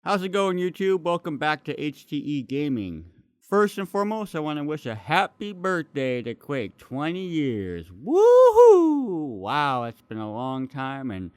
How's it going, YouTube? Welcome back to HTE Gaming. First and foremost, I want to wish a happy birthday to Quake. 20 years. Woohoo! Wow, it's been a long time, and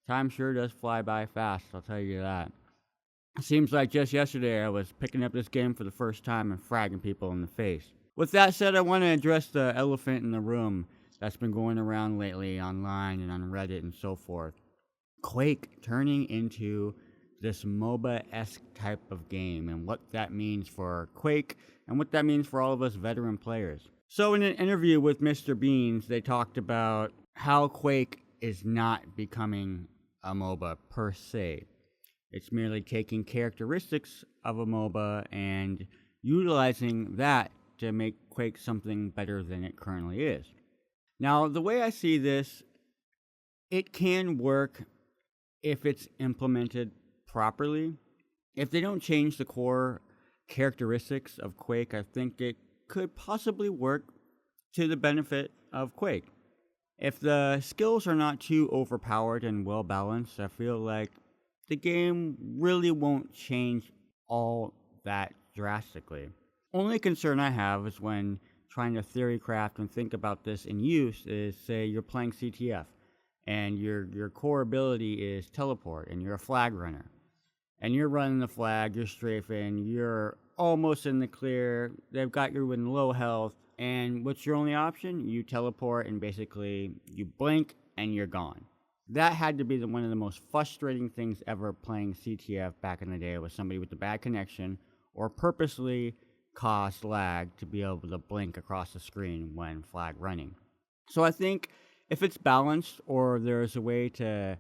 time sure does fly by fast, I'll tell you that. It seems like just yesterday I was picking up this game for the first time and fragging people in the face. With that said, I want to address the elephant in the room that's been going around lately online and on Reddit and so forth. Quake turning into this MOBA-esque type of game and what that means for Quake and what that means for all of us veteran players. So in an interview with Mr. Beans, they talked about how Quake is not becoming a MOBA per se. It's merely taking characteristics of a MOBA and utilizing that to make Quake something better than it currently is. Now, the way I see this, it can work if it's implemented properly. If they don't change the core characteristics of Quake, I think it could possibly work to the benefit of Quake. If the skills are not too overpowered and well balanced, I feel like the game really won't change all that drastically. Only concern I have is when trying to theory craft and think about this in use is, say, you're playing CTF and your core ability is teleport and you're a flag runner. And you're running the flag, you're strafing, you're almost in the clear, they've got you in low health, and what's your only option? You teleport and basically you blink and you're gone. That had to be one of the most frustrating things ever playing CTF back in the day, with somebody with a bad connection or purposely caused lag to be able to blink across the screen when flag running. So I think if it's balanced, or there's a way to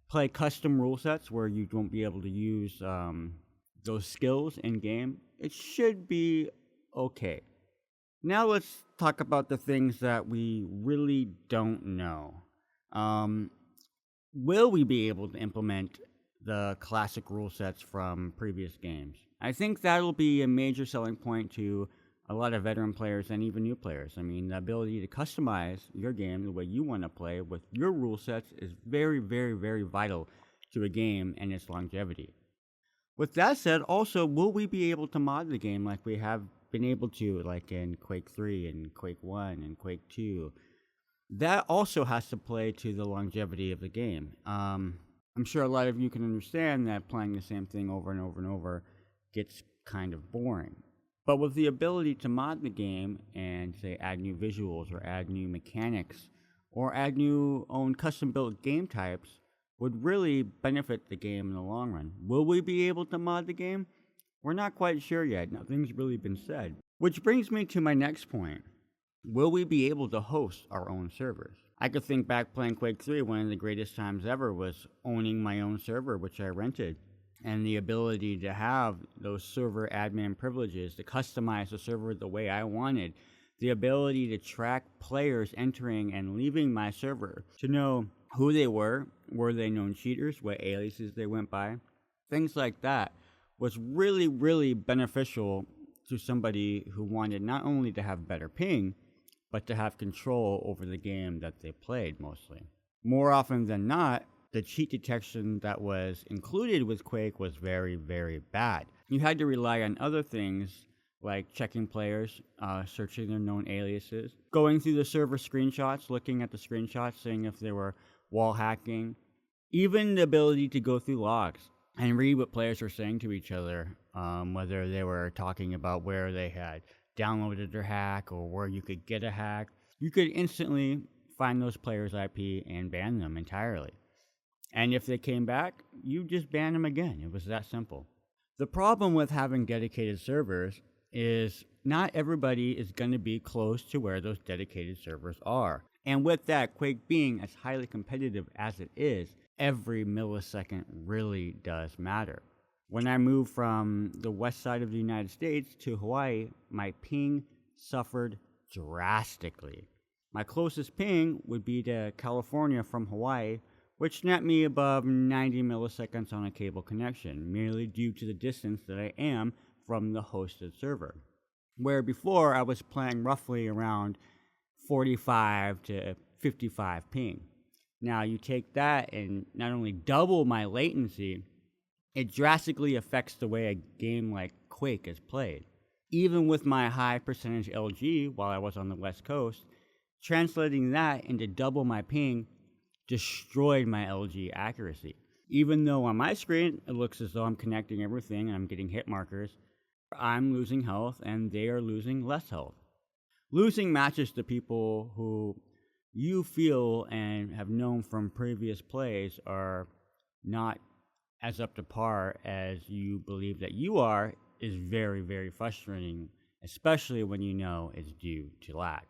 play custom rule sets where you won't be able to use those skills in game, it should be okay. Now let's talk about the things that we really don't know. Will we be able to implement the classic rule sets from previous games? I think that'll be a major selling point to a lot of veteran players and even new players. I mean, the ability to customize your game the way you want to play with your rule sets is very, very, very vital to a game and its longevity. With that said, also, will we be able to mod the game like we have been able to, like in Quake 3 and Quake 1 and Quake 2? That also has to play to the longevity of the game. I'm sure a lot of you can understand that playing the same thing over and over and over gets kind of boring. But with the ability to mod the game and, say, add new visuals or add new mechanics or add new own custom-built game types would really benefit the game in the long run. Will we be able to mod the game? We're not quite sure yet. Nothing's really been said. Which brings me to my next point. Will we be able to host our own servers? I could think back playing Quake 3, one of the greatest times ever was owning my own server, which I rented. And the ability to have those server admin privileges, to customize the server the way I wanted, the ability to track players entering and leaving my server, to know who they were they known cheaters, what aliases they went by, things like that, was really, really beneficial to somebody who wanted not only to have better ping, but to have control over the game that they played mostly. More often than not, the cheat detection that was included with Quake was very, very bad. You had to rely on other things like checking players, searching their known aliases, going through the server screenshots, looking at the screenshots, seeing if they were wall hacking, even the ability to go through logs and read what players were saying to each other, whether they were talking about where they had downloaded their hack or where you could get a hack. You could instantly find those players' IP and ban them entirely. And if they came back, you just ban them again. It was that simple. The problem with having dedicated servers is not everybody is going to be close to where those dedicated servers are. And with that, Quake being as highly competitive as it is, every millisecond really does matter. When I moved from the west side of the United States to Hawaii, my ping suffered drastically. My closest ping would be to California from Hawaii, which snapped me above 90 milliseconds on a cable connection, merely due to the distance that I am from the hosted server. Where before I was playing roughly around 45 to 55 ping. Now you take that and not only double my latency, it drastically affects the way a game like Quake is played. Even with my high percentage LG while I was on the West Coast, translating that into double my ping destroyed my LG accuracy. Even though on my screen it looks as though I'm connecting everything and I'm getting hit markers, I'm losing health and they are losing less health. Losing matches to people who you feel and have known from previous plays are not as up to par as you believe that you are is very, very frustrating, especially when you know it's due to lag.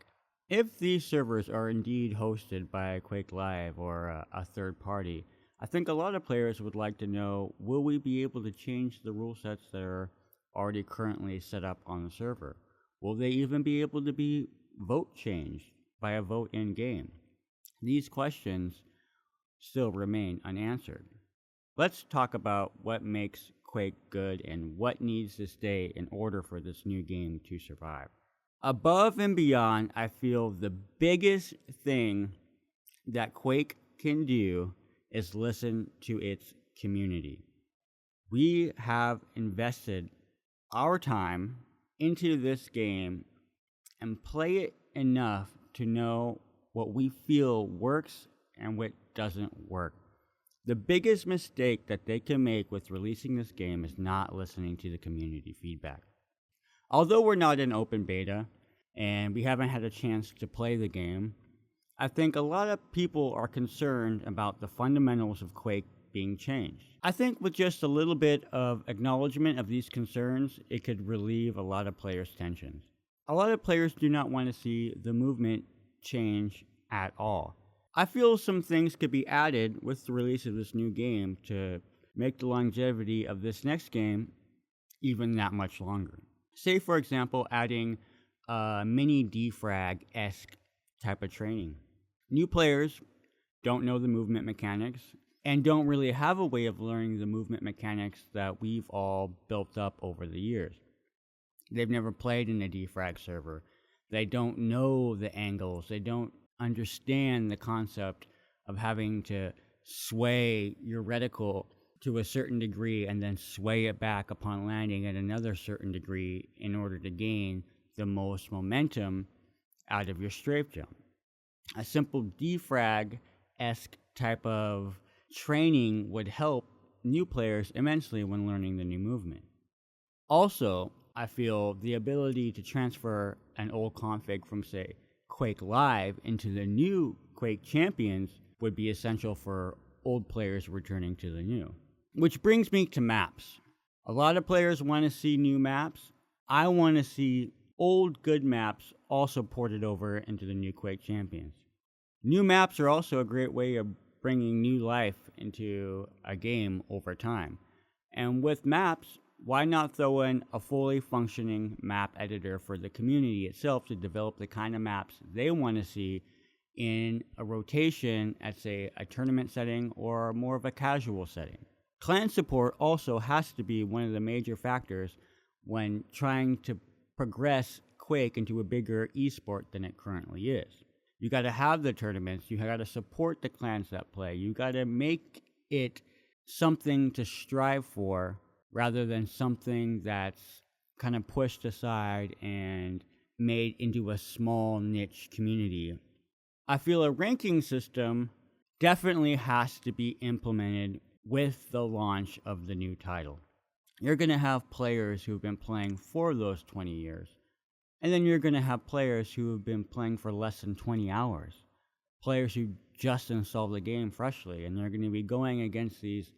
If these servers are indeed hosted by QuakeLive or a third party, I think a lot of players would like to know, will we be able to change the rule sets that are already currently set up on the server? Will they even be able to be vote changed by a vote in game? These questions still remain unanswered. Let's talk about what makes Quake good and what needs to stay in order for this new game to survive. Above and beyond, I feel the biggest thing that Quake can do is listen to its community. We have invested our time into this game and play it enough to know what we feel works and what doesn't work. The biggest mistake that they can make with releasing this game is not listening to the community feedback. Although we're not in open beta and we haven't had a chance to play the game, I think a lot of people are concerned about the fundamentals of Quake being changed. I think with just a little bit of acknowledgement of these concerns, it could relieve a lot of players' tensions. A lot of players do not want to see the movement change at all. I feel some things could be added with the release of this new game to make the longevity of this next game even that much longer. Say, for example, adding a mini defrag-esque type of training. New players don't know the movement mechanics and don't really have a way of learning the movement mechanics that we've all built up over the years. They've never played in a defrag server. They don't know the angles. They don't understand the concept of having to sway your reticle to a certain degree and then sway it back upon landing at another certain degree in order to gain the most momentum out of your strafe jump. A simple defrag-esque type of training would help new players immensely when learning the new movement. Also, I feel the ability to transfer an old config from, say, QuakeLive into the new Quake Champions would be essential for old players returning to the new. Which brings me to maps. A lot of players want to see new maps. I want to see old good maps also ported over into the new Quake Champions. New maps are also a great way of bringing new life into a game over time. And with maps, why not throw in a fully functioning map editor for the community itself to develop the kind of maps they want to see in a rotation at, say, a tournament setting or more of a casual setting? Clan support also has to be one of the major factors when trying to progress Quake into a bigger esport than it currently is. You got to have the tournaments, you got to support the clans that play, you got to make it something to strive for rather than something that's kind of pushed aside and made into a small niche community. I feel a ranking system definitely has to be implemented with the launch of the new title. You're going to have players who've been playing for those 20 years. And then you're going to have players who have been playing for less than 20 hours. Players who just installed the game freshly. And they're going to be going against these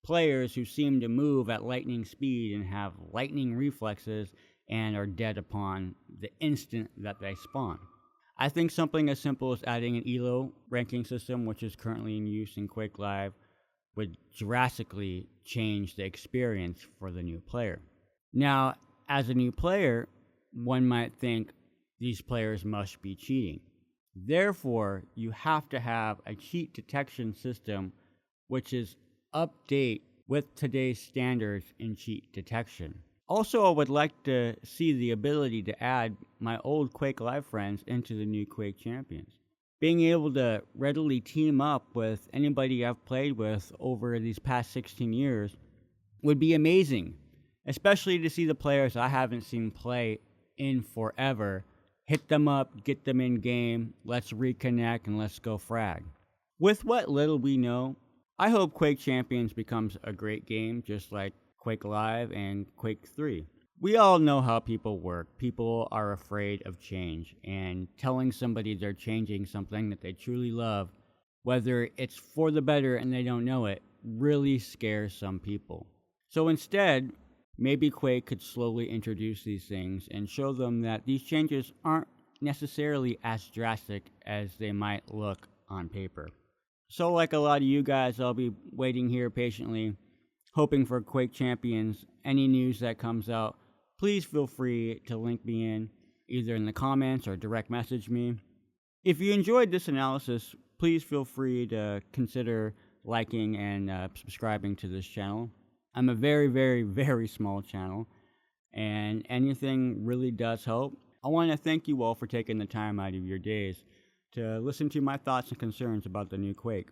players who seem to move at lightning speed and have lightning reflexes and are dead upon the instant that they spawn. I think something as simple as adding an ELO ranking system, which is currently in use in QuakeLive, would drastically change the experience for the new player. Now, as a new player, one might think these players must be cheating. Therefore, you have to have a cheat detection system which is update with today's standards in cheat detection. Also, I would like to see the ability to add my old QuakeLive friends into the new Quake Champions. Being able to readily team up with anybody I've played with over these past 16 years would be amazing, especially to see the players I haven't seen play in forever. Hit them up, get them in game, let's reconnect, and let's go frag. With what little we know, I hope Quake Champions becomes a great game just like QuakeLive and Quake 3. We all know how people work. People are afraid of change, and telling somebody they're changing something that they truly love, whether it's for the better and they don't know it, really scares some people. So instead, maybe Quake could slowly introduce these things and show them that these changes aren't necessarily as drastic as they might look on paper. So like a lot of you guys, I'll be waiting here patiently, hoping for Quake Champions. Any news that comes out, please feel free to link me in, either in the comments or direct message me. If you enjoyed this analysis, please feel free to consider liking and subscribing to this channel. I'm a very, very, very small channel, and anything really does help. I want to thank you all for taking the time out of your days to listen to my thoughts and concerns about the new Quake.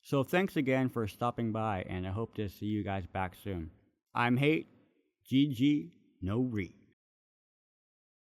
So thanks again for stopping by, and I hope to see you guys back soon. I'm Haight, GG, no re.